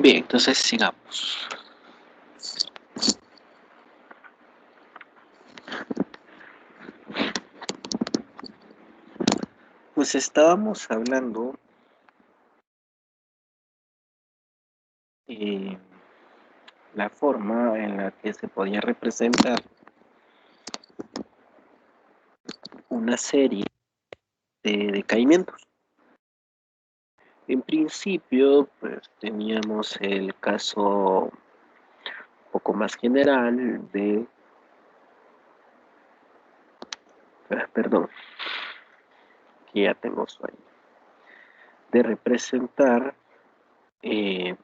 Bien, entonces sigamos. Pues estábamos hablando eh, la forma en la que se podía representar una serie de decaimientos. En principio, pues teníamos el caso un poco más general de, perdón, que ya tengo sueño, de representar eh,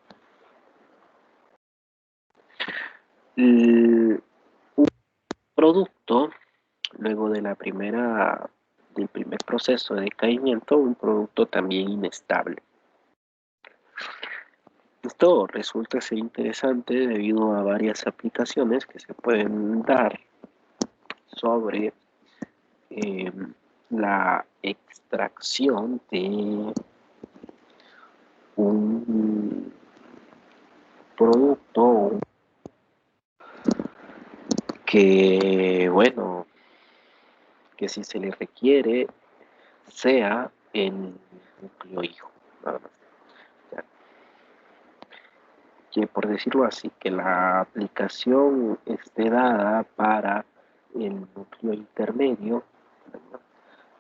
un producto luego de del primer proceso de decaimiento, un producto también inestable. Esto resulta ser interesante debido a varias aplicaciones que se pueden dar sobre eh, la extracción de un producto que, bueno, que si se le requiere sea el núcleo hijo, nada más. Ya, que por decirlo así, que la aplicación esté dada para el núcleo intermedio, ¿verdad?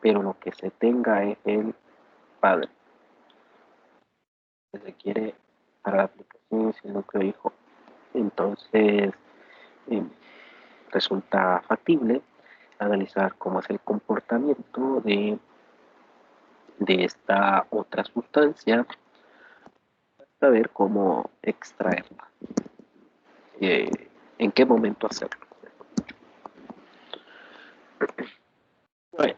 Pero lo que se tenga es el padre. Se requiere para la aplicación es el núcleo hijo. Entonces, eh, resulta factible analizar cómo es el comportamiento de esta otra sustancia, saber cómo extraerla, eh, en qué momento hacerlo. Bueno,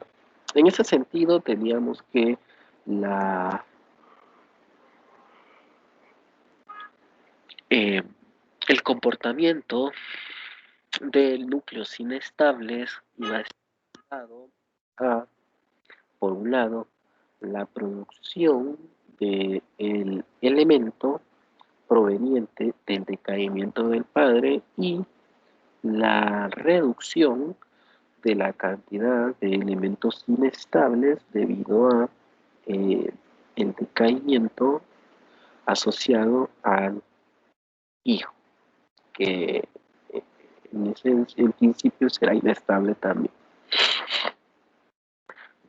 en ese sentido teníamos que la, eh, el comportamiento de núcleos inestables iba asociado a, por un lado, la producción del elemento proveniente del decaimiento del padre y la reducción de la cantidad de elementos inestables debido a eh, el decaimiento asociado al hijo, que en principio será inestable también.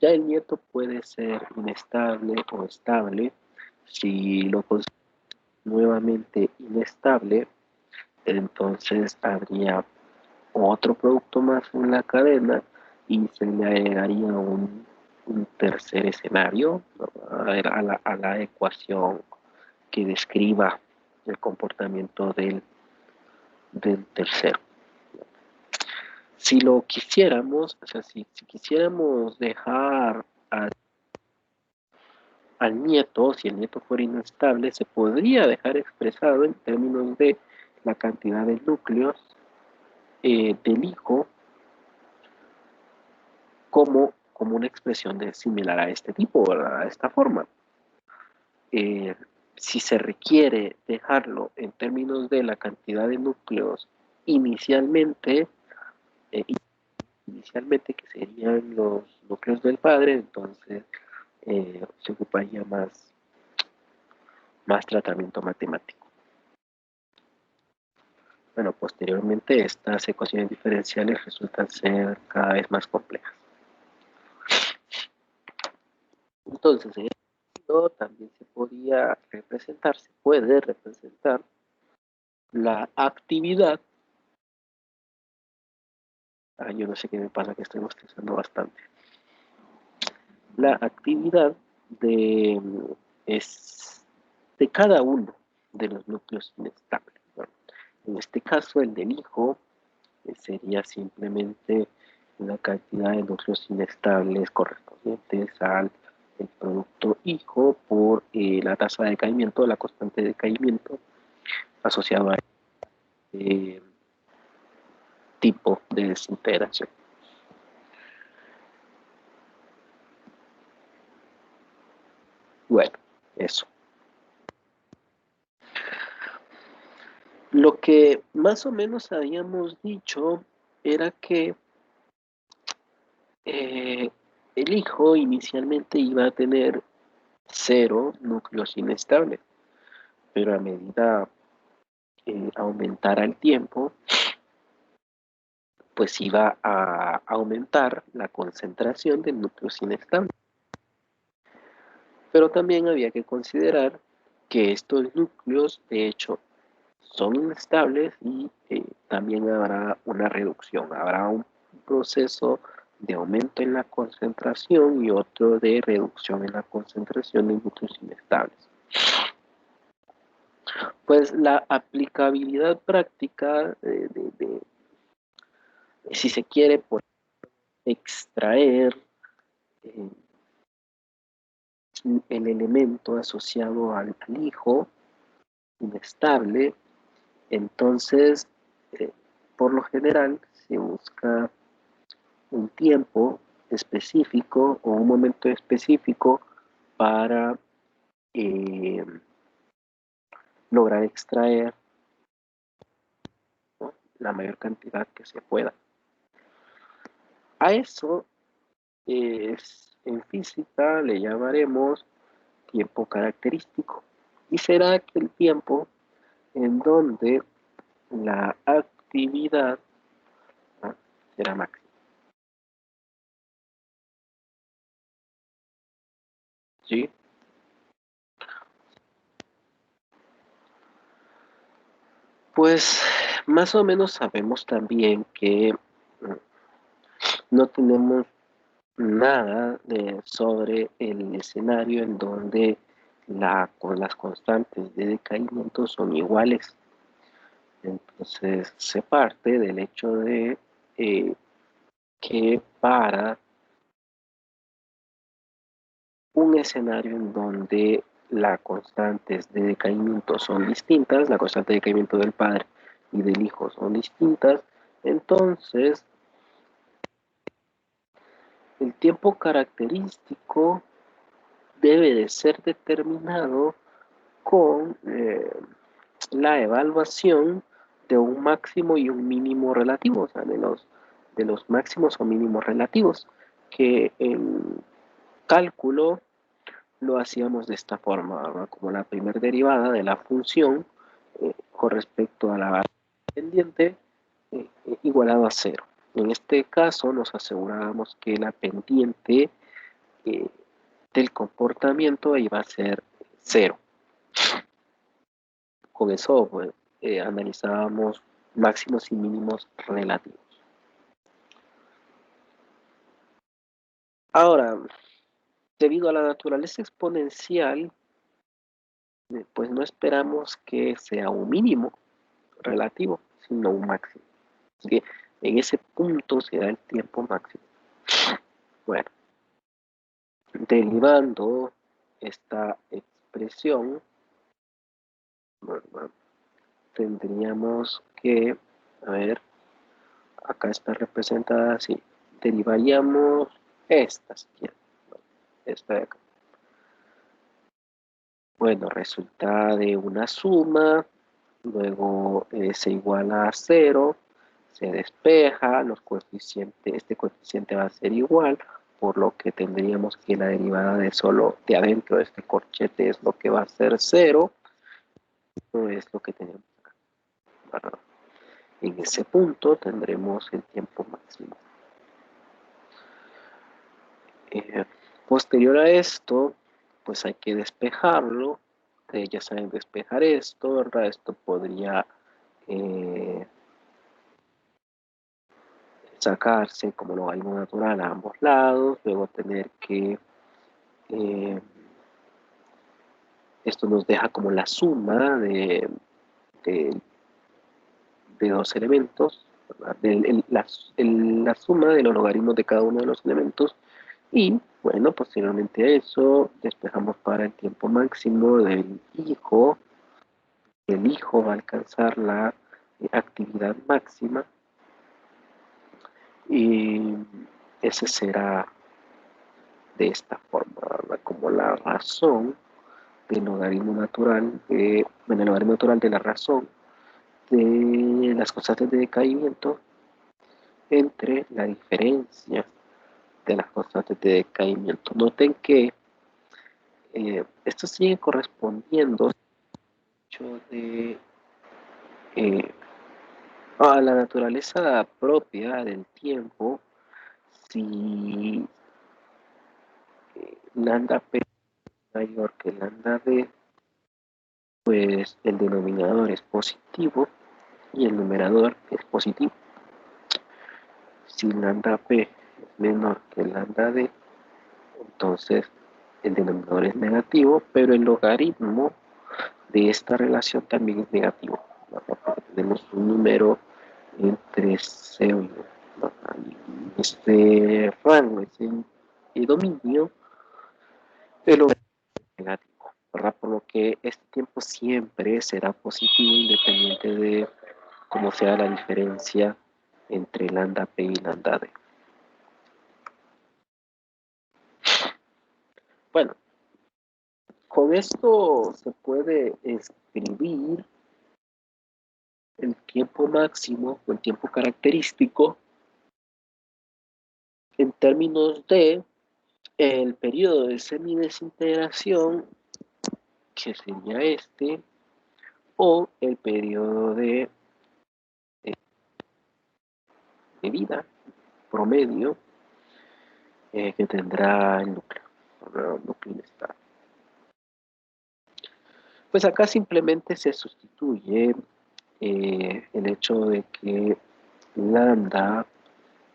Ya el nieto puede ser inestable o estable. Si lo consideramos nuevamente inestable, entonces habría otro producto más en la cadena y se le agregaría un tercer escenario, ¿no? A la ecuación que describa el comportamiento del tercero. Si lo quisiéramos, o sea, si quisiéramos dejar al nieto, si el nieto fuera inestable, se podría dejar expresado en términos de la cantidad de núcleos del hijo como una expresión similar a este tipo, ¿verdad? A esta forma. Eh, si se requiere dejarlo en términos de la cantidad de núcleos inicialmente, eh, inicialmente que serían los núcleos del padre, entonces se ocuparía más tratamiento matemático. Bueno, posteriormente estas ecuaciones diferenciales resultan ser cada vez más complejas. Entonces, en este sentido, también se puede representar la actividad. Yo no sé qué me pasa, que estoy bostezando bastante. La actividad de, es de cada uno de los núcleos inestables. Bueno, en este caso, el del hijo sería simplemente una cantidad de núcleos inestables correspondientes al el producto hijo por la tasa de decaimiento, la constante de decaimiento asociado a este tipo de desintegración. Bueno, eso. Lo que más o menos habíamos dicho era que el hijo inicialmente iba a tener 0 núcleos inestables, pero a medida que aumentara el tiempo, pues iba a aumentar la concentración de núcleos inestables. Pero también había que considerar que estos núcleos, de hecho, son inestables y también habrá una reducción, habrá un proceso de aumento en la concentración y otro de reducción en la concentración de núcleos inestables. Pues la aplicabilidad práctica si se quiere, por extraer eh, el elemento asociado al hijo inestable, entonces, por lo general, se busca un tiempo específico o un momento específico para eh, lograr extraer, ¿no?, la mayor cantidad que se pueda. A eso en física le llamaremos tiempo característico y será aquel tiempo en donde la actividad, ¿no?, será máxima. ¿Sí? Pues más o menos sabemos también que no tenemos nada sobre el escenario en donde las constantes de decaimiento son iguales. Entonces se parte del hecho de que para un escenario en donde las constantes de decaimiento son distintas, la constante de decaimiento del padre y del hijo son distintas, entonces el tiempo característico debe de ser determinado con la evaluación de un máximo y un mínimo relativo, o sea, de los máximos o mínimos relativos, que en cálculo lo hacíamos de esta forma, ¿verdad? Como la primera derivada de la función con respecto a la variable pendiente igualado a 0. En este caso nos asegurábamos que la pendiente eh, del comportamiento iba a ser 0. Con eso pues, analizábamos máximos y mínimos relativos. Ahora, debido a la naturaleza exponencial, pues no esperamos que sea un mínimo relativo, sino un máximo. Así que en ese punto se da el tiempo máximo. Bueno, derivando esta expresión, bueno, tendríamos que, a ver, acá está representada así, derivaríamos esta, esta de acá. Bueno, resulta de una suma, luego se iguala a 0, se despeja, este coeficiente va a ser igual, por lo que tendríamos que la derivada de solo de adentro de este corchete es lo que va a ser 0, esto es lo que tenemos acá. Bueno, en ese punto tendremos el tiempo máximo. Eh, Posterior a esto, pues hay que despejarlo. Ya saben despejar esto, ¿verdad? Esto podría sacarse como logaritmo natural a ambos lados, luego tener que esto nos deja como la suma de, de dos elementos, la suma de los logaritmos de cada uno de los elementos. Y bueno, posteriormente a eso, despejamos para el tiempo máximo del hijo. El hijo va a alcanzar la actividad máxima y ese será de esta forma, ¿verdad? Como la razón del logaritmo natural, bueno, el logaritmo natural de la razón de las constantes de decaimiento entre la diferencia de las constantes de decaimiento. Noten que esto sigue correspondiendo de, a la naturaleza propia del tiempo. Si lambda p mayor que lambda d, pues el denominador es positivo y el numerador es positivo. Si lambda p es menor que lambda d, entonces el denominador es negativo, pero el logaritmo de esta relación también es negativo, porque tenemos un número entre 0 y 1. Este rango, este dominio, el logaritmo es negativo, ¿verdad? Por lo que este tiempo siempre será positivo independiente de cómo sea la diferencia entre lambda p y lambda d. Bueno, con esto se puede escribir el tiempo máximo o el tiempo característico en términos de el periodo de semidesintegración, que sería este, o el periodo de vida promedio que tendrá el núcleo inestable. Pues acá simplemente se sustituye el hecho de que lambda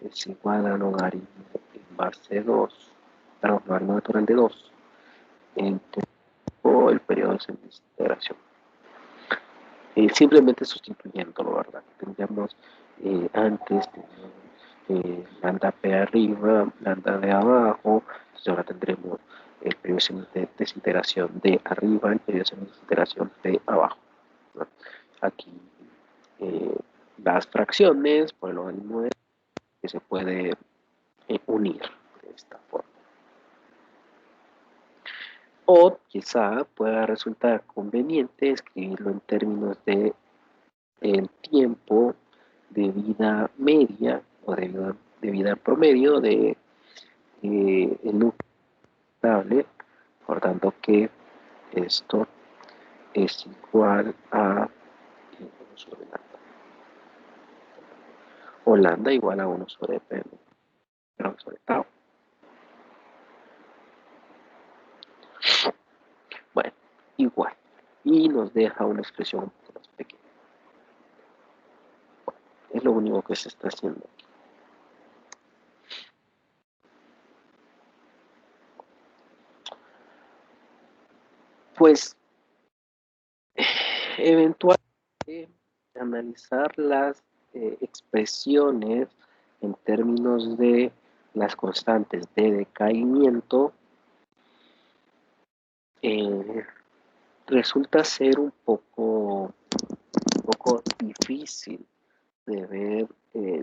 es igual a logaritmo en base 2, perdón, logaritmo natural de 2, entre el periodo de semidesintegración. Simplemente sustituyéndolo, ¿verdad? Tendríamos antes lambda p arriba, lambda de abajo, entonces ahora tendremos el periodo de desintegración de arriba, el periodo de desintegración de abajo, ¿no? Aquí las fracciones por el logaritmo de que se puede unir de esta forma. O quizá pueda resultar conveniente escribirlo en términos de el tiempo de vida media o de vida promedio de el núcleo estable, por tanto que esto es igual a 1 sobre lambda, o lambda igual a 1 sobre p, pero sobre tau. Bueno, igual, y nos deja una expresión un poco más pequeña. Bueno, es lo único que se está haciendo aquí. Pues eventualmente analizar las expresiones en términos de las constantes de decaimiento resulta ser un poco difícil de ver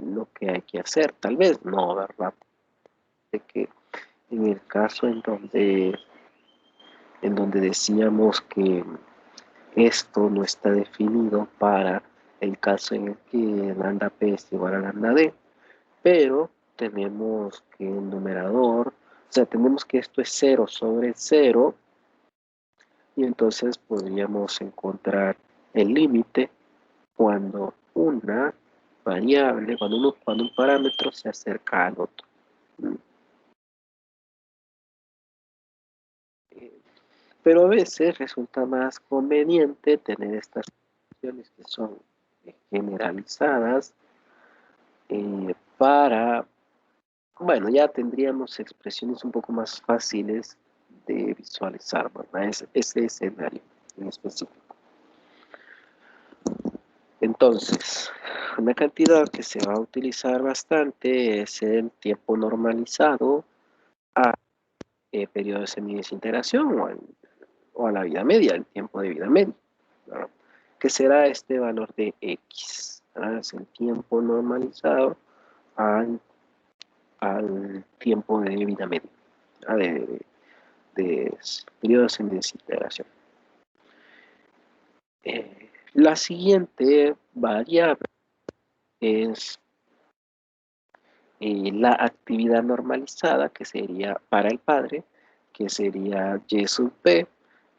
lo que hay que hacer. Tal vez no, ¿verdad? De que en el caso en donde decíamos que esto no está definido para el caso en el que lambda p es igual a lambda d, pero tenemos que el numerador, o sea, tenemos que esto es 0 sobre 0, y entonces podríamos encontrar el límite cuando una variable, cuando un parámetro se acerca al otro. Pero a veces resulta más conveniente tener estas funciones que son generalizadas para, bueno, ya tendríamos expresiones un poco más fáciles de visualizar, ¿verdad? Ese escenario en específico. Entonces, una cantidad que se va a utilizar bastante es el tiempo normalizado a periodo de semidesintegración o a la vida media, el tiempo de vida media, ¿no? Que será este valor de X, ¿no? Es el tiempo normalizado al tiempo de vida media, ¿no? de periodo de semidesintegración. La siguiente variable es la actividad normalizada, que sería para el padre, que sería Y sub P,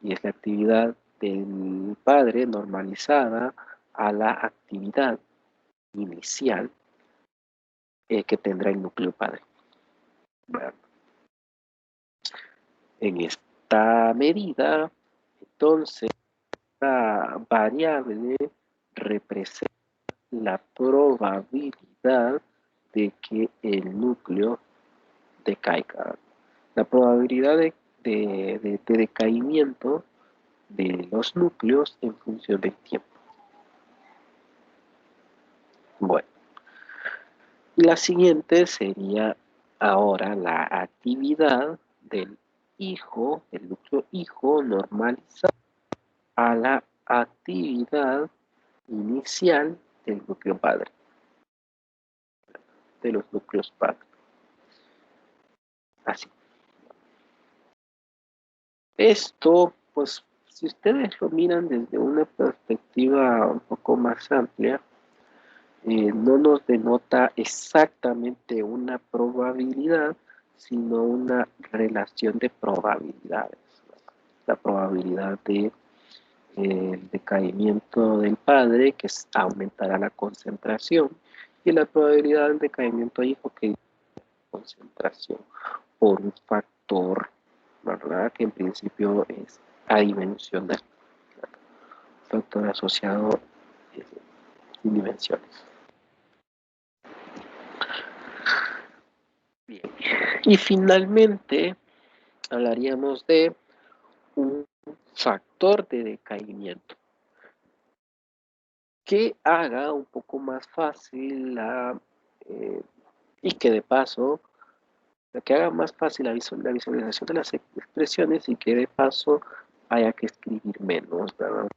y es la actividad del padre normalizada a la actividad inicial que tendrá el núcleo padre. Bueno, en esta medida, entonces, la variable representa la probabilidad de que el núcleo decaiga. La probabilidad de decaimiento de los núcleos en función del tiempo. Bueno, la siguiente sería ahora la actividad del hijo, el núcleo hijo normalizado a la actividad inicial del núcleo padre, de los núcleos padre. Así. Esto, pues, si ustedes lo miran desde una perspectiva un poco más amplia, no nos denota exactamente una probabilidad, sino una relación de probabilidades. La probabilidad de el decaimiento del padre, que aumentará la concentración, y la probabilidad del decaimiento del hijo, que es la concentración, por un factor, ¿verdad? Que en principio es adimensional, factor asociado sin dimensiones. Bien. Y finalmente hablaríamos de un factor de decaimiento que haga un poco más fácil y que de paso, que haga más fácil la visualización de las expresiones y que de paso haya que escribir menos, ¿verdad?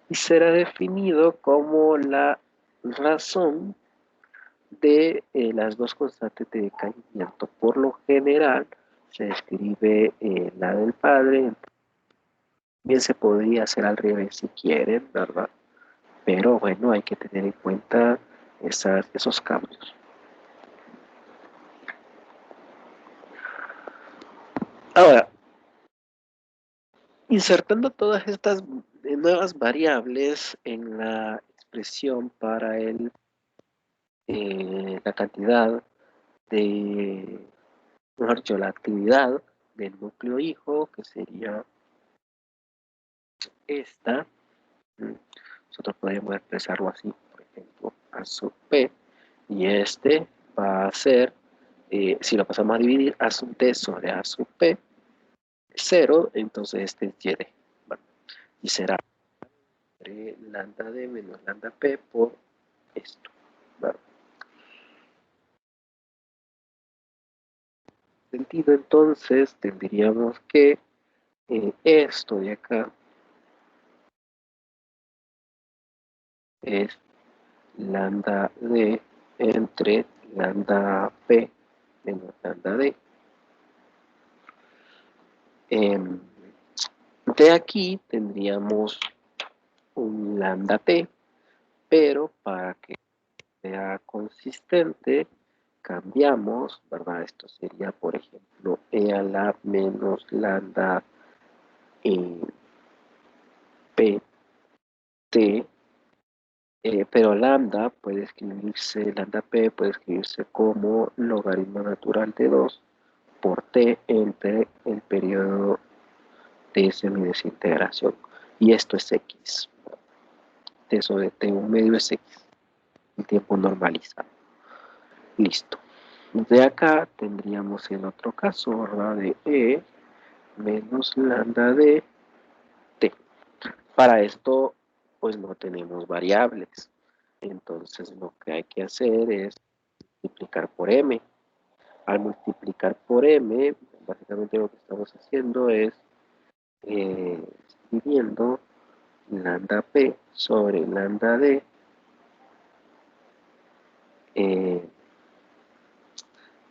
Y será definido como la razón de las dos constantes de decaimiento. Por lo general se escribe la del padre, bien se podría hacer al revés si quieren, ¿verdad? Pero bueno, hay que tener en cuenta esos cambios. Ahora, insertando todas estas nuevas variables en la expresión para la cantidad de, mejor dicho, la actividad del núcleo hijo, que sería esta, nosotros podemos expresarlo así, por ejemplo, A sub P, y este va a ser, si lo pasamos a dividir, A sub D sobre A sub P, 0, entonces este es Y D. Bueno, y será lambda D menos lambda P por esto. Bueno, en sentido, entonces tendríamos que esto de acá es lambda D entre lambda P menos lambda D. De aquí tendríamos un lambda T, pero para que sea consistente, cambiamos, ¿verdad? Esto sería, por ejemplo, E a la menos lambda P T, pero lambda puede escribirse, lambda P puede escribirse como logaritmo natural de 2 por T entre el periodo de semidesintegración. Y esto es X. T sobre T un medio es X. El tiempo normalizado. Listo. De acá tendríamos en otro caso, ¿verdad? De E menos lambda de T. Para esto, pues no tenemos variables. Entonces lo que hay que hacer es multiplicar por M. Al multiplicar por M, básicamente lo que estamos haciendo es escribiendo lambda P sobre lambda D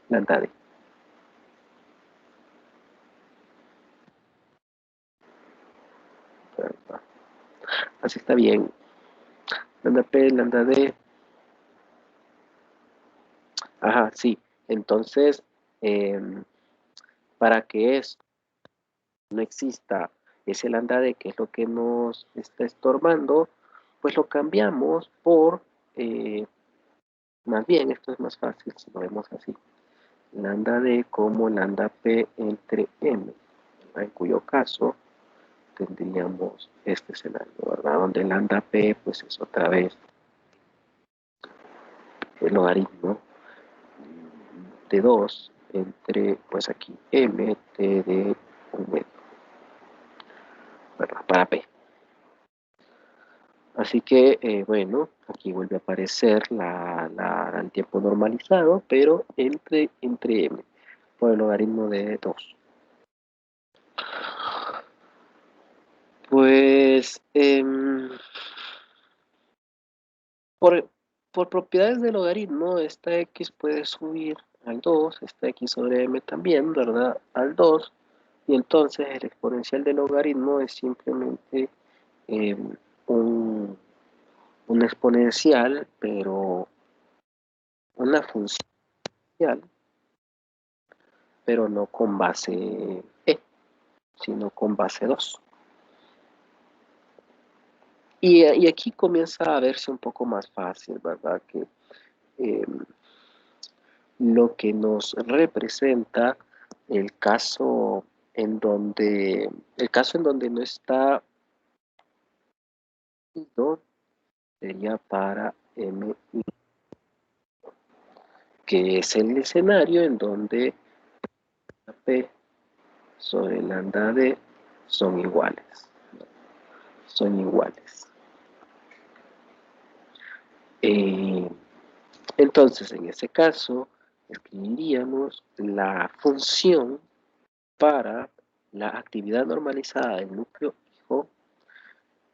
lambda D. Así está bien. lambda P, lambda D. Ajá, sí. Entonces, para que eso no exista ese lambda D, que es lo que nos está estorbando, pues lo cambiamos por, más bien, esto es más fácil si lo vemos así, lambda D como lambda P entre M, en cuyo caso tendríamos este escenario, ¿verdad? Donde lambda P pues es otra vez el logaritmo de 2 entre, pues aquí, M T de un medio, ¿verdad? Para P. Así que, bueno, aquí vuelve a aparecer el tiempo normalizado, pero entre M, por el logaritmo de 2. Pues, por, por propiedades del logaritmo, esta x puede subir al 2, esta x sobre m también, ¿verdad? Al 2, y entonces el exponencial del logaritmo es simplemente eh, un, un exponencial, pero una función, pero no con base e, sino con base 2. Y aquí comienza a verse un poco más fácil, ¿verdad? Que eh, lo que nos representa el caso en donde no está ido sería para M, que es el escenario en donde P sobre lambda D son iguales. Son iguales. Eh, entonces, en ese caso, escribiríamos la función para la actividad normalizada del núcleo hijo,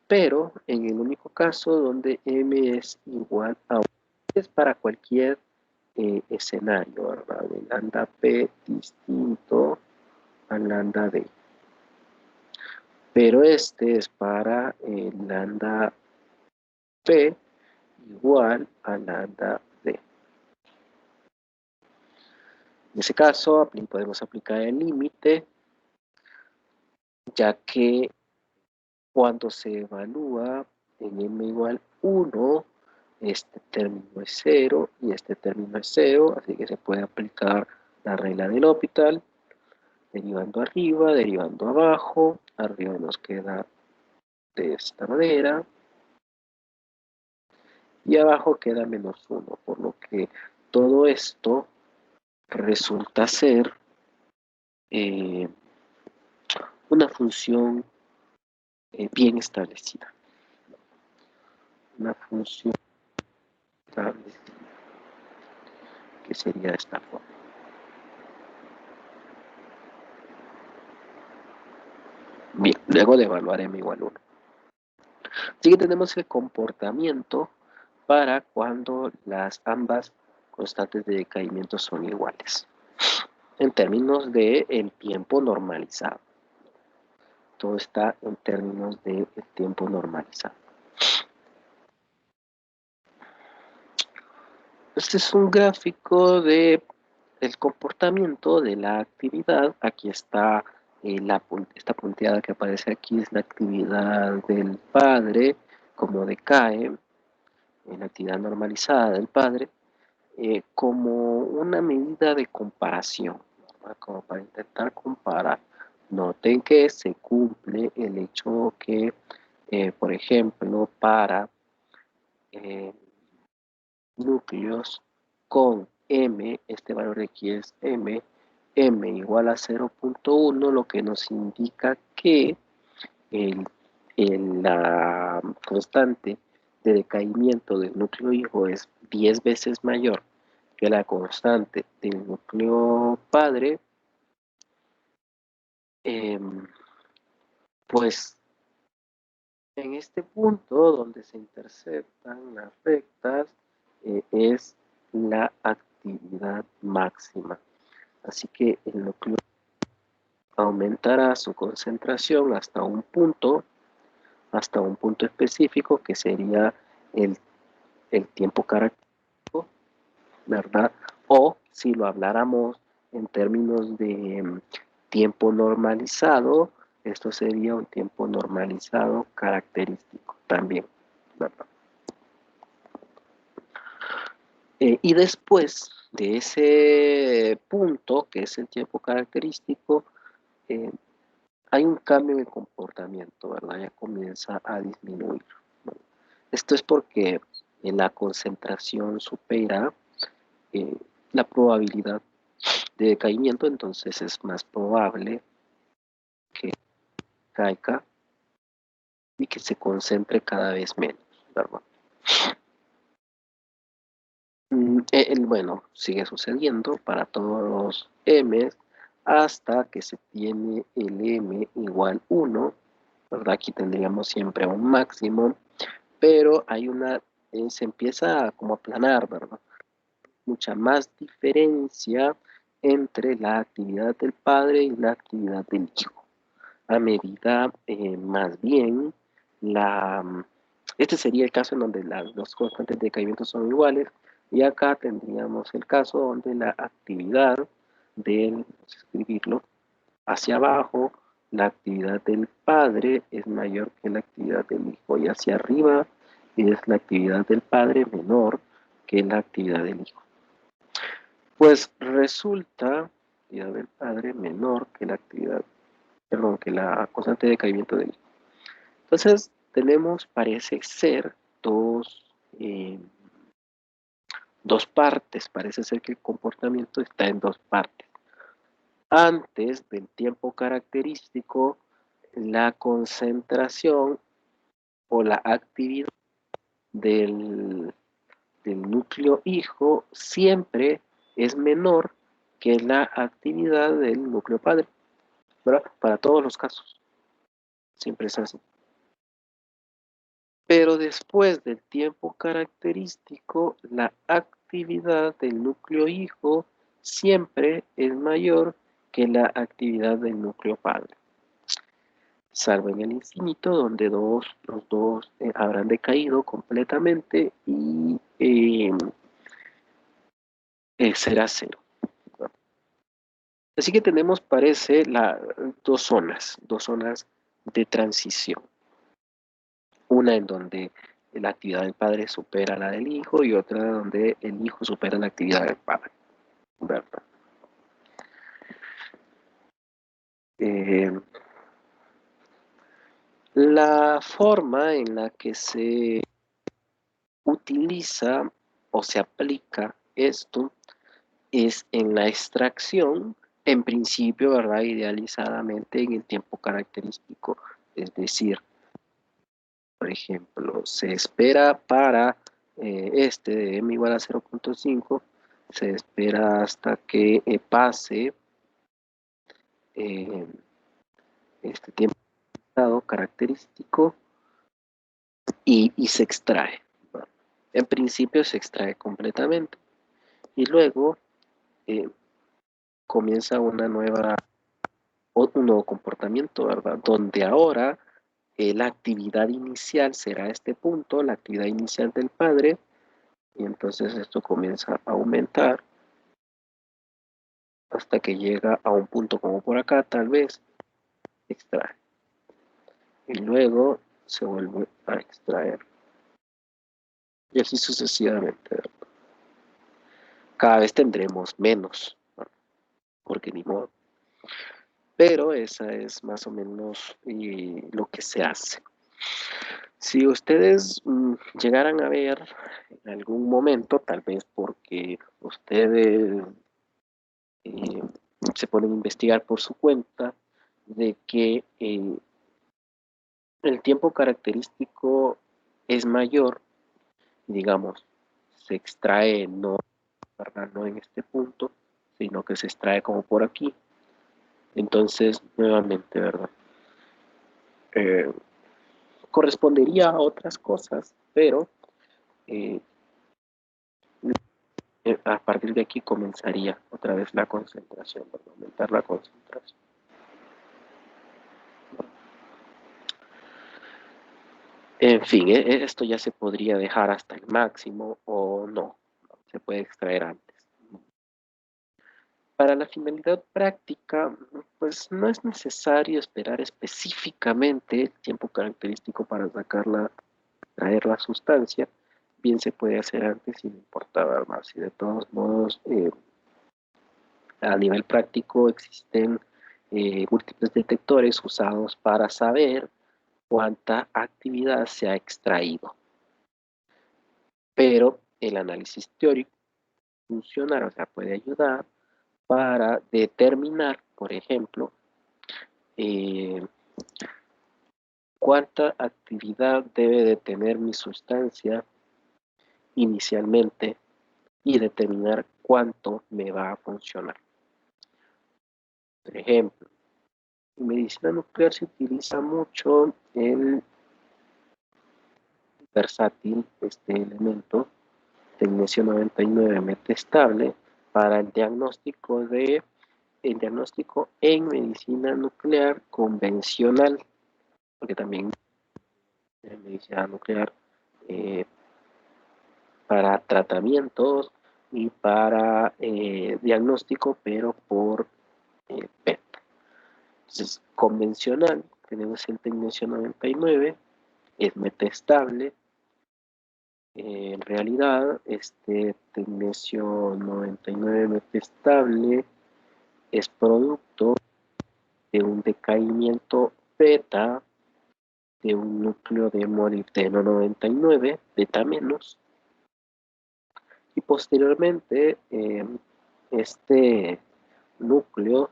pero en el único caso donde m es igual a 1. Es para cualquier escenario, ¿verdad? De lambda p distinto a lambda d. Pero este es para lambda p igual a lambda d. En ese caso podemos aplicar el límite, ya que cuando se evalúa en m igual 1, este término es 0 y este término es 0, así que se puede aplicar la regla del L'Hopital, derivando arriba, derivando abajo, arriba nos queda de esta manera, y abajo queda menos 1, por lo que todo esto resulta ser eh, una función bien establecida. Una función establecida, que sería de esta forma. Bien, luego de evaluar m igual 1. Así que tenemos el comportamiento para cuando las ambas constantes de decaimiento son iguales, en términos de el tiempo normalizado. Todo está en términos del tiempo normalizado. Este es un gráfico de el comportamiento de la actividad. Aquí está esta punteada que aparece aquí, es la actividad del padre, como decae en la actividad normalizada del padre, como una medida de comparación, ¿verdad? Como para intentar comparar. Noten que se cumple el hecho que, por ejemplo, para eh, núcleos con m, este valor de aquí es m igual a 0.1, lo que nos indica que la constante de decaimiento del núcleo hijo es 10 veces mayor que la constante del núcleo padre, pues en este punto donde se interceptan las rectas es la actividad máxima. Así que el núcleo aumentará su concentración hasta un punto específico que sería el, el tiempo característico, ¿verdad? O si lo habláramos en términos de tiempo normalizado, esto sería un tiempo normalizado característico también, ¿verdad? Y después de ese punto, que es el tiempo característico, eh, hay un cambio en el comportamiento, ¿verdad? Ya comienza a disminuir. Bueno, esto es porque la concentración supera eh, la probabilidad de decaimiento, entonces es más probable que caiga y que se concentre cada vez menos, ¿verdad? Bueno, sigue sucediendo para todos los m hasta que se tiene el m igual 1, ¿verdad? Aquí tendríamos siempre un máximo, pero hay se empieza como a aplanar, ¿verdad? Mucha más diferencia entre la actividad del padre y la actividad del hijo. A medida, más bien, este sería el caso en donde las dos constantes de decaimiento son iguales, y acá tendríamos el caso donde la actividad vamos a escribirlo, hacia abajo, la actividad del padre es mayor que la actividad del hijo, y hacia arriba es la actividad del padre menor que la actividad del hijo. Pues resulta la actividad del padre menor que la actividad, perdón, que la constante de decaimiento del hijo. Entonces tenemos, parece ser, dos partes, parece ser que el comportamiento está en dos partes. Antes del tiempo característico, la concentración o la actividad del, del núcleo hijo siempre es menor que la actividad del núcleo padre, ¿verdad? Para todos los casos, siempre es así. Pero después del tiempo característico, la actividad del núcleo hijo siempre es mayor que la actividad del núcleo padre, salvo en el infinito, donde los dos habrán decaído completamente y será cero. Así que tenemos, parece, dos zonas de transición. Una en donde la actividad del padre supera la del hijo y otra donde el hijo supera la actividad del padre, ¿verdad? Eh, la forma en la que se utiliza o se aplica esto es en la extracción, en principio, ¿verdad? Idealizadamente en el tiempo característico, es decir, por ejemplo, se espera para este de m igual a 0.5, se espera hasta que pase eh, este tiempo característico y se extrae. Bueno, en principio se extrae completamente y luego eh, comienza un nuevo comportamiento, ¿verdad? Donde ahora la actividad inicial será este punto, la actividad inicial del padre, y entonces esto comienza a aumentar hasta que llega a un punto como por acá, tal vez, extrae. Y luego se vuelve a extraer. Y así sucesivamente. Cada vez tendremos menos, ¿no? Porque ni modo. Pero esa es más o menos lo que se hace. Si ustedes llegaran a ver en algún momento, tal vez porque ustedes eh, se ponen a investigar por su cuenta, de que el tiempo característico es mayor, digamos, se extrae no, ¿verdad? No en este punto, sino que se extrae como por aquí. Entonces, nuevamente, ¿verdad? Eh, correspondería a otras cosas, pero eh, a partir de aquí comenzaría otra vez la concentración, ¿verdad? Aumentar la concentración. En fin, esto ya se podría dejar hasta el máximo o no, se puede extraer antes. Para la finalidad práctica, pues no es necesario esperar específicamente el tiempo característico para traer la sustancia, bien se puede hacer antes sin importar más. Y de todos modos, a nivel práctico existen múltiples detectores usados para saber cuánta actividad se ha extraído. Pero el análisis teórico funciona, o sea, puede ayudar para determinar, por ejemplo, eh, cuánta actividad debe de tener mi sustancia inicialmente y determinar cuánto me va a funcionar. Por ejemplo, en medicina nuclear se utiliza mucho el versátil, este elemento, tecnecio 99 metestable, para el diagnóstico en medicina nuclear convencional, porque también en medicina nuclear eh, para tratamientos y para diagnóstico, pero por PET. Entonces, convencional, tenemos el tecnecio 99, es metestable. En realidad, este tecnecio 99 metestable es producto de un decaimiento beta de un núcleo de molibdeno 99, beta menos, y posteriormente este núcleo,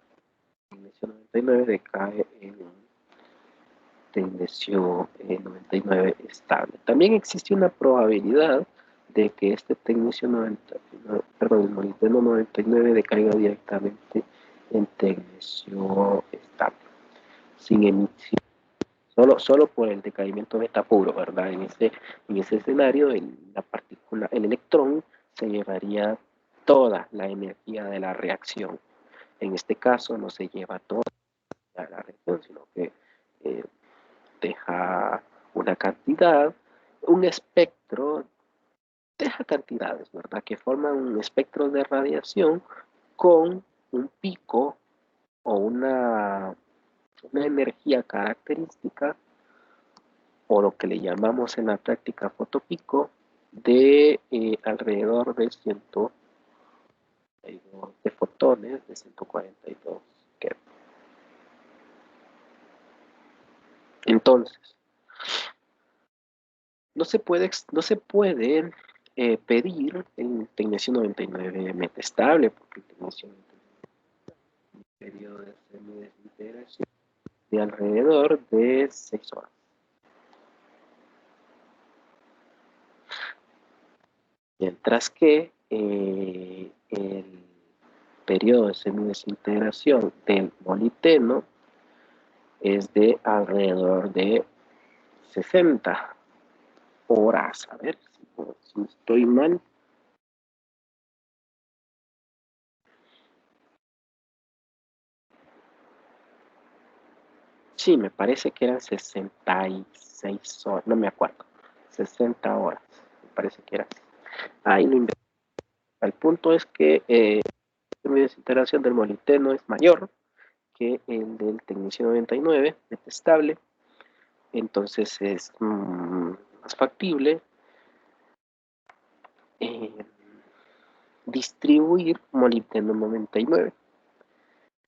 tecnecio 99, decae en tecnecio 99 estable. También existe una probabilidad de que este tecnecio 99, perdón, el molibdeno 99 decaiga directamente en tecnecio estable, sin emisión. Solo por el decaimiento beta puro, ¿verdad? En ese escenario, el electrón se llevaría toda la energía de la reacción. En este caso no se lleva toda la reacción, sino que eh, deja una cantidad, un espectro, deja cantidades, ¿verdad? Que forman un espectro de radiación con un pico o una energía característica, o lo que le llamamos en la práctica fotopico, de alrededor de 142 de fotones, de 142 que entonces no se puede pedir el tecnecio 99 metestable, porque el tecnecio 99 tiene un periodo de semidesintegración de alrededor de 6 horas. Mientras que el periodo de semidesintegración del molibdeno es de alrededor de 60 horas. A ver si estoy mal. Sí, me parece que eran 66 horas, no me acuerdo. 60 horas, me parece que era así. Ahí lo investigué. El punto es que la desintegración del molibdeno es mayor que el del tecnecio 99, detestable. Entonces es más factible eh, distribuir molibdeno 99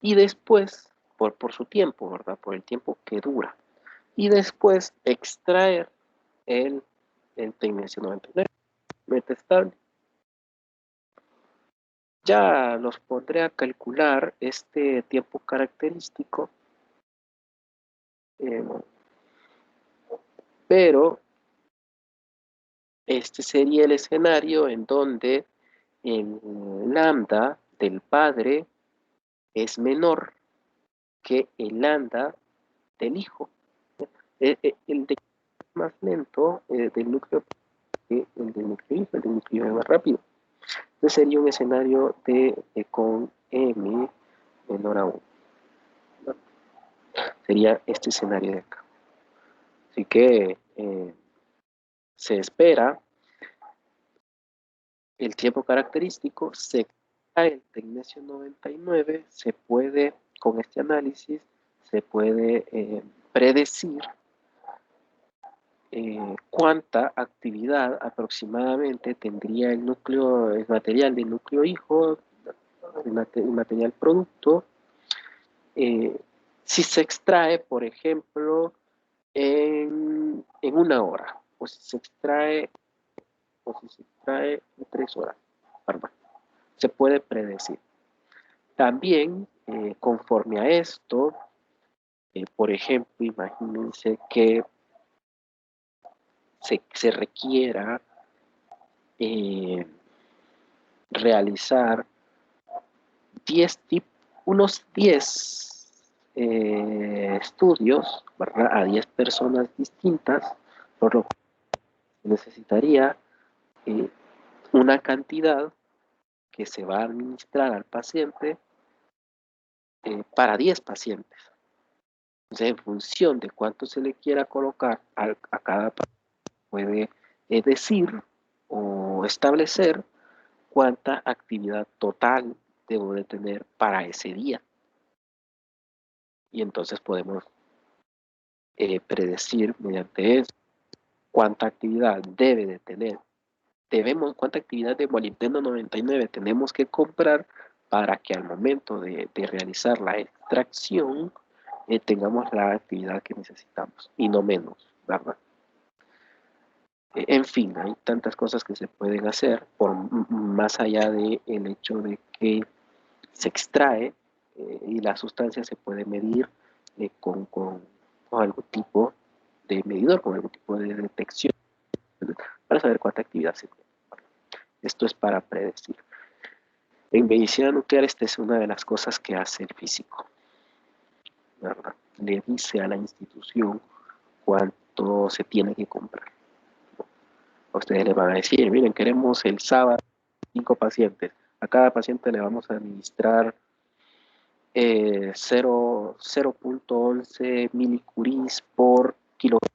y después, por su tiempo, ¿verdad? Por el tiempo que dura. Y después extraer el, el tecnecio 99, metestable. Ya los pondré a calcular este tiempo característico, eh, pero este sería el escenario en donde el lambda del padre es menor que el lambda del hijo. El de más lento del núcleo que el del núcleo hijo, el del núcleo es más rápido. Entonces sería un escenario con m menor a 1. Sería este escenario de acá. Así que se espera el tiempo característico, se extrae el tecnesio 99, se puede, con este análisis, se puede predecir cuánta actividad aproximadamente tendría el núcleo, el material del núcleo hijo, el material producto, si se extrae, por ejemplo, en 1 hora, o si se extrae en 3 horas, perdón, se puede predecir. También, conforme a esto, por ejemplo, imagínense que se requiera realizar unos 10 estudios, ¿verdad?, a 10 personas distintas, por lo que necesitaría una cantidad que se va a administrar al paciente para 10 pacientes. Entonces, en función de cuánto se le quiera colocar a cada paciente, puede decir o establecer cuánta actividad total debo de tener para ese día. Y entonces podemos predecir mediante eso cuánta actividad debe de tener. Cuánta actividad de molibdeno 99 tenemos que comprar para que al momento de realizar la extracción tengamos la actividad que necesitamos y no menos, ¿verdad? En fin, hay tantas cosas que se pueden hacer por más allá del hecho de que se extrae y la sustancia se puede medir con algún tipo de medidor, con algún tipo de detección, para saber cuánta actividad se tiene. Esto es para predecir. En medicina nuclear esta es una de las cosas que hace el físico, ¿verdad? Le dice a la institución cuánto se tiene que comprar. A ustedes les van a decir, miren, queremos el sábado 5 pacientes. A cada paciente le vamos a administrar 0.11 milicuries por kilogramo.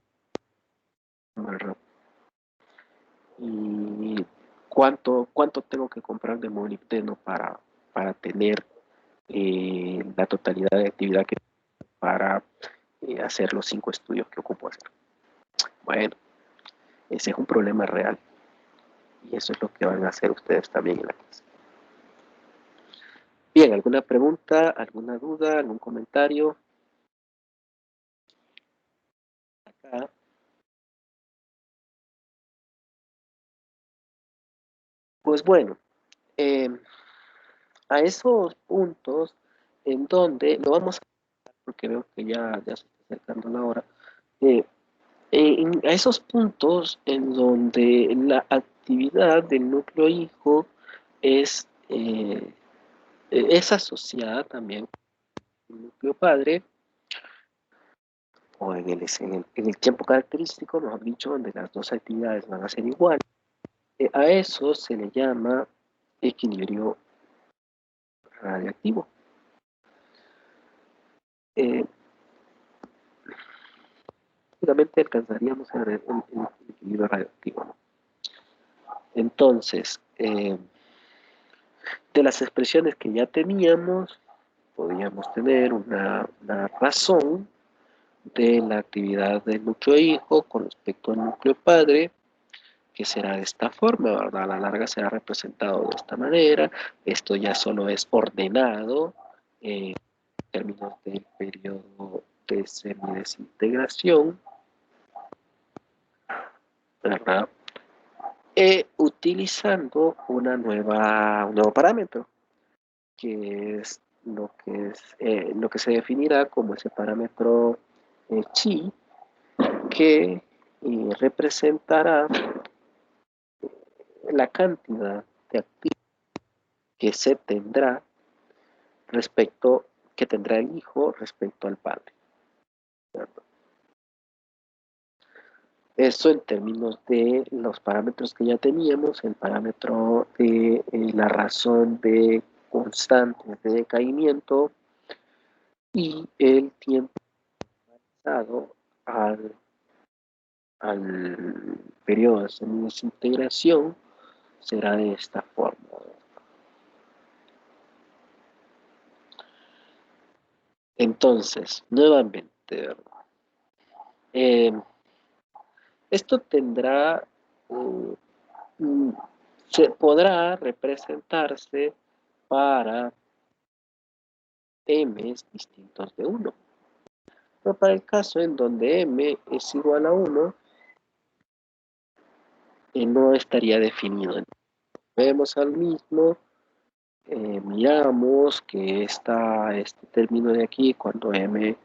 ¿Y cuánto tengo que comprar de molibdeno para tener la totalidad de actividad que para hacer los 5 estudios que ocupo hacer? Bueno, ese es un problema real y eso es lo que van a hacer ustedes también en la clase. Bien, ¿alguna pregunta, alguna duda, algún comentario? Acá. Pues bueno, a esos puntos en donde lo vamos a porque veo que ya se está acercando la hora, a esos puntos en donde la actividad del núcleo hijo es asociada también con el núcleo padre, o en el tiempo característico, mejor dicho, donde las dos actividades van a ser iguales, a eso se le llama equilibrio radioactivo. Prácticamente alcanzaríamos el equilibrio radioactivo, ¿no? Entonces, de las expresiones que ya teníamos, podríamos tener una razón de la actividad del núcleo hijo con respecto al núcleo padre, que será de esta forma, ¿verdad? A la larga será representado de esta manera. Esto ya solo es ordenado en términos del periodo de semidesintegración, ¿verdad? Utilizando un nuevo parámetro, que es lo que se definirá como ese parámetro chi, que representará la cantidad de actividad que se tendrá que tendrá el hijo respecto al padre, ¿verdad? Eso en términos de los parámetros que ya teníamos, el parámetro de la razón de constantes de decaimiento y el tiempo dado al periodo de semidesintegración será de esta forma. Entonces, nuevamente, eh, esto tendrá, se podrá representarse para m's distintos de 1. Pero para el caso en donde m es igual a 1, no estaría definido. Vemos al mismo, miramos que este término de aquí, cuando m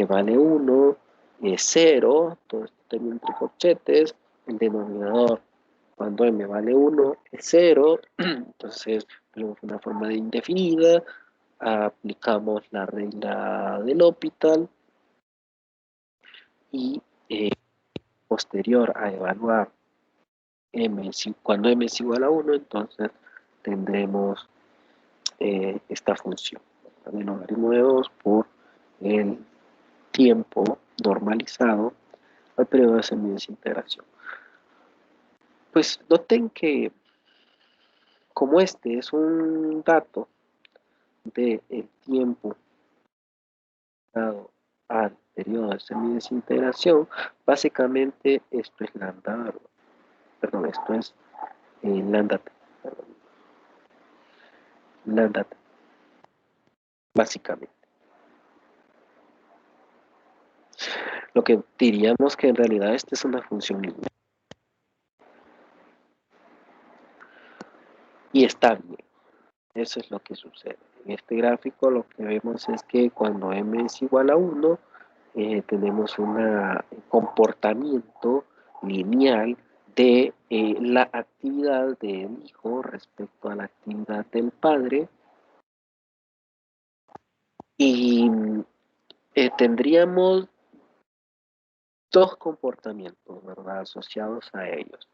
vale 1, es 0, todo este término entre corchetes, el denominador cuando m vale 1 es 0, entonces tenemos una forma de indefinida, aplicamos la regla del L'Hopital y posterior a evaluar cuando m es igual a 1, entonces tendremos esta función, el logaritmo de 2 por el tiempo normalizado al periodo de semidesintegración. Pues noten que como este es un dato del tiempo dado al periodo de semidesintegración, básicamente esto es lambda, perdón, esto es lambda, lambda, básicamente. Lo que diríamos que en realidad esta es una función lineal. Y está bien. Eso es lo que sucede. En este gráfico lo que vemos es que cuando m es igual a 1, tenemos un comportamiento lineal de la actividad del hijo respecto a la actividad del padre. Y tendríamos dos comportamientos, ¿verdad?, asociados a ellos.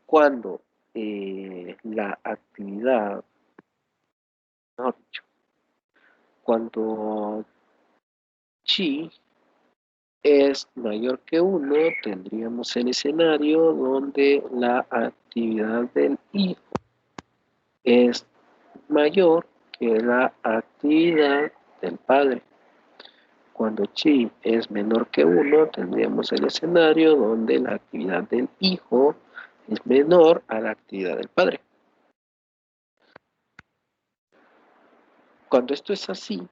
Cuando la actividad, mejor dicho, cuando chi es mayor que 1, tendríamos el escenario donde la actividad del hijo es mayor que la actividad del padre. Cuando chi es menor que 1, tendríamos el escenario donde la actividad del hijo es menor a la actividad del padre. Cuando esto es así,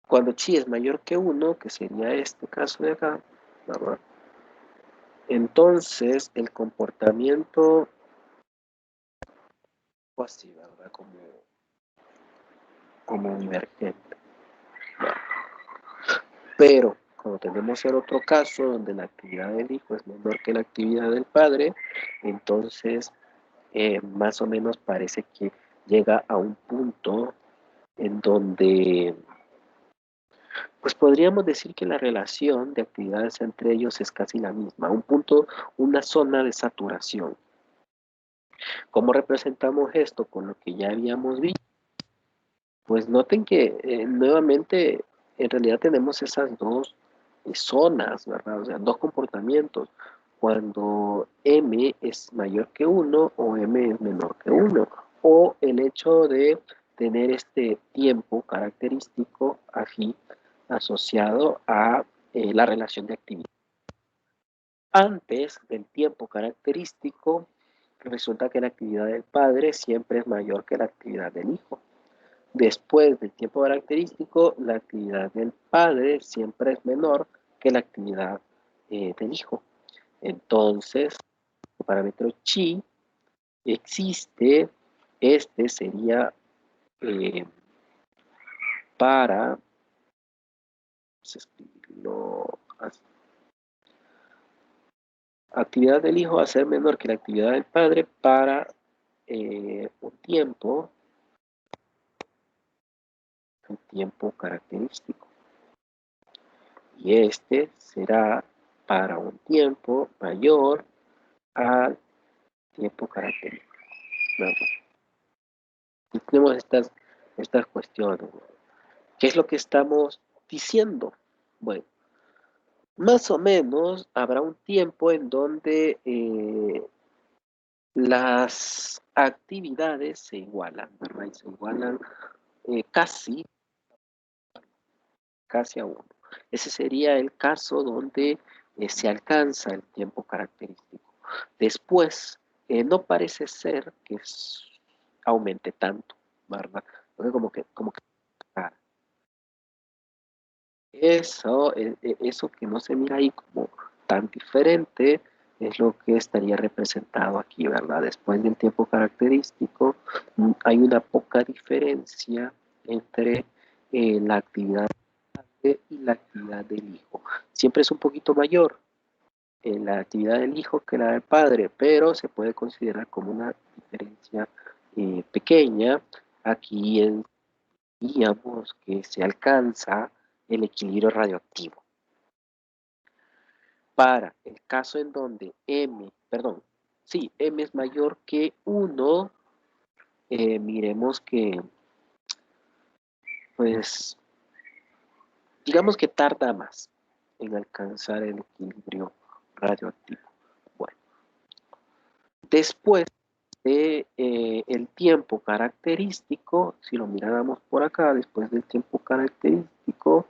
cuando chi es mayor que 1, que sería este caso de acá, ¿verdad?, entonces el comportamiento así, ¿verdad?, como divergente. Pero como tenemos el otro caso donde la actividad del hijo es menor que la actividad del padre, entonces más o menos parece que llega a un punto en donde pues podríamos decir que la relación de actividades entre ellos es casi la misma, un punto, una zona de saturación. ¿Cómo representamos esto con lo que ya habíamos visto? Pues noten que nuevamente en realidad tenemos esas dos zonas, ¿verdad? O sea, dos comportamientos. Cuando m es mayor que 1 o m es menor que 1. O el hecho de tener este tiempo característico aquí asociado a la relación de actividad. Antes del tiempo característico, resulta que la actividad del padre siempre es mayor que la actividad del hijo. Después del tiempo característico, la actividad del padre siempre es menor que la actividad del hijo. Entonces, el parámetro chi existe, este sería para, vamos a escribirlo así, actividad del hijo va a ser menor que la actividad del padre para un tiempo característico. Y este será para un tiempo mayor al tiempo característico. Y tenemos estas cuestiones. ¿Qué es lo que estamos diciendo? Bueno, más o menos habrá un tiempo en donde las actividades se igualan, ¿verdad? Y se igualan casi a uno. Ese sería el caso donde se alcanza el tiempo característico. Después, no parece ser que aumente tanto, ¿verdad? Porque como que eso que no se mira ahí como tan diferente es lo que estaría representado aquí, ¿verdad? Después del tiempo característico, hay una poca diferencia entre la actividad y la actividad del hijo. Siempre es un poquito mayor la actividad del hijo que la del padre, pero se puede considerar como una diferencia pequeña. Aquí diríamos que se alcanza el equilibrio radioactivo. Para el caso en donde M es mayor que 1, miremos que, pues, digamos que tarda más en alcanzar el equilibrio radioactivo. Bueno, después de el tiempo característico, si lo miráramos por acá, después del tiempo característico,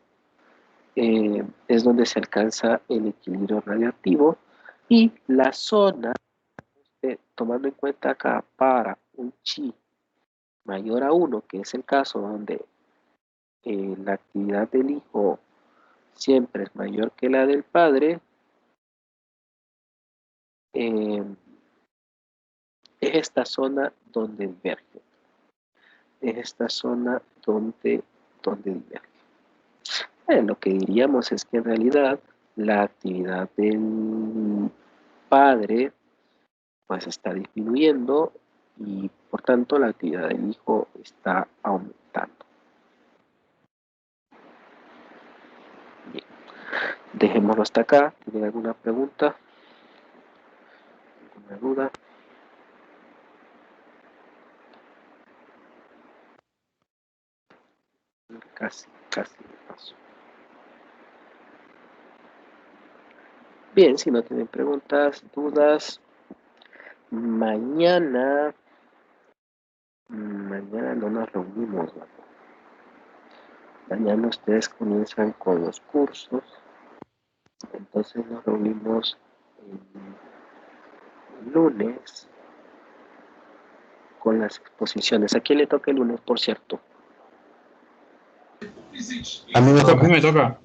es donde se alcanza el equilibrio radioactivo y la zona, tomando en cuenta acá para un chi mayor a 1, que es el caso donde la actividad del hijo siempre es mayor que la del padre, eh, es esta zona donde diverge. Es esta zona donde diverge. Lo que diríamos es que en realidad la actividad del padre pues está disminuyendo y por tanto la actividad del hijo está aumentando. Bien, dejémoslo hasta acá. ¿Tienen alguna pregunta? ¿Alguna duda? Casi me paso. Bien, si no tienen preguntas, dudas, mañana, mañana no nos reunimos, ¿verdad? Mañana ustedes comienzan con los cursos, entonces nos reunimos el lunes con las exposiciones. ¿A quién le toca el lunes, por cierto? A mí me A mí toca. me toca.